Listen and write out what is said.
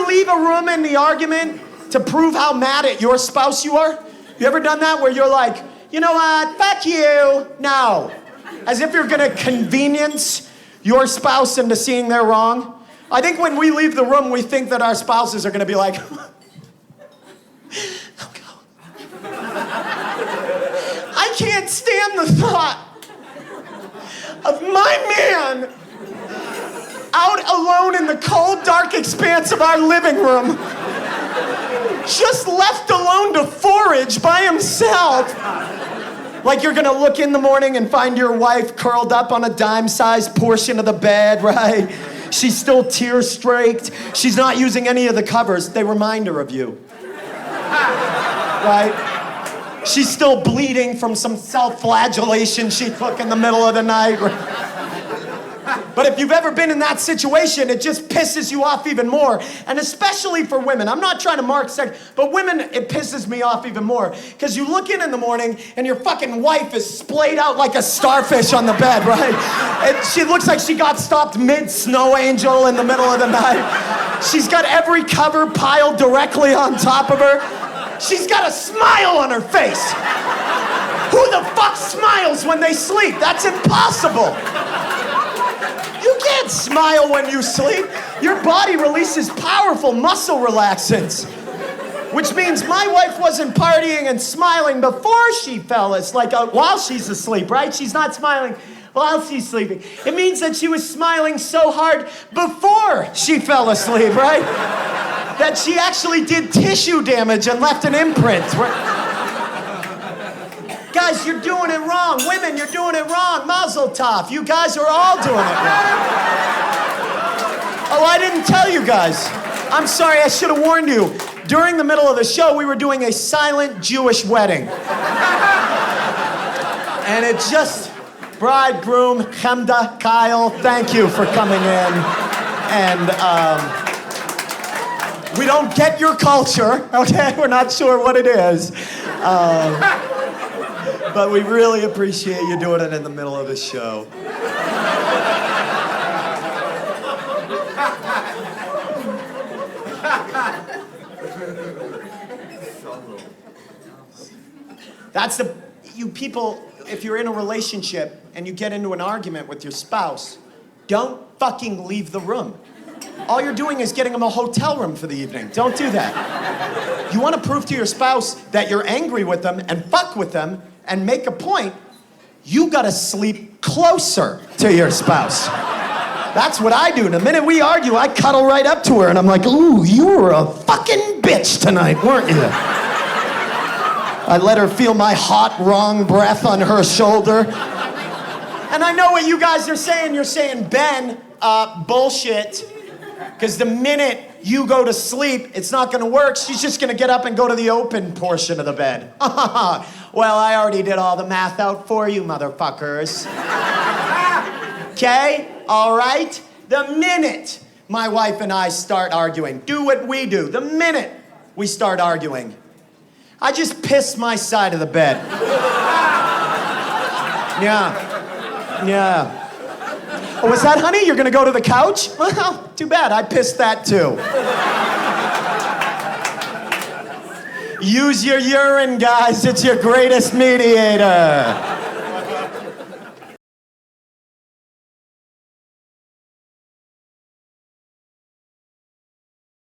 ever leave a room in the argument to prove how mad at your spouse you are? You ever done that where you're like, you know what, fuck you, no. As if you're gonna convenience your spouse into seeing they're wrong. I think when we leave the room, we think that our spouses are gonna be like, I can't stand the thought of my man out alone in the cold, dark expanse of our living room, just left alone to forage by himself. Like you're gonna look in the morning and find your wife curled up on a dime-sized portion of the bed, right? She's still tear-streaked. She's not using any of the covers. They remind her of you. Right? She's still bleeding from some self-flagellation she took in the middle of the night. But if you've ever been in that situation, it just pisses you off even more. And especially for women. I'm not trying to mark sex, but women, it pisses me off even more. Because you look in the morning and your fucking wife is splayed out like a starfish on the bed, right? And she looks like she got stopped mid-snow angel in the middle of the night. She's got every cover piled directly on top of her. She's got a smile on her face. Who the fuck smiles when they sleep? That's impossible. You can't smile when you sleep. Your body releases powerful muscle relaxants. Which means my wife wasn't partying and smiling before she fell asleep, while she's asleep, right? She's not smiling while she's sleeping. It means that she was smiling so hard before she fell asleep, right? That she actually did tissue damage and left an imprint. Guys, you're doing it wrong. Women, you're doing it wrong. Mazel tov. You guys are all doing it wrong. Oh, I didn't tell you guys. I'm sorry, I should have warned you. During the middle of the show, we were doing a silent Jewish wedding. And it just, bridegroom, Chemda, Kyle, thank you for coming in. And, we don't get your culture, okay? We're not sure what it is. But we really appreciate you doing it in the middle of the show. That's you people, if you're in a relationship and you get into an argument with your spouse, don't fucking leave the room. All you're doing is getting them a hotel room for the evening. Don't do that. You want to prove to your spouse that you're angry with them and fuck with them and make a point, you gotta sleep closer to your spouse. That's what I do. The minute we argue, I cuddle right up to her and I'm like, ooh, you were a fucking bitch tonight, weren't you? I let her feel my hot, wrong breath on her shoulder. And I know what you guys are saying. You're saying, Ben, bullshit. Because the minute you go to sleep, it's not gonna work. She's just gonna get up and go to the open portion of the bed. Well, I already did all the math out for you, motherfuckers. Okay? All right? The minute my wife and I start arguing, do what we do. The minute we start arguing, I just piss my side of the bed. Yeah. Oh, was that honey? You're gonna go to the couch? Well, too bad, I pissed that too. Use your urine, guys, it's your greatest mediator.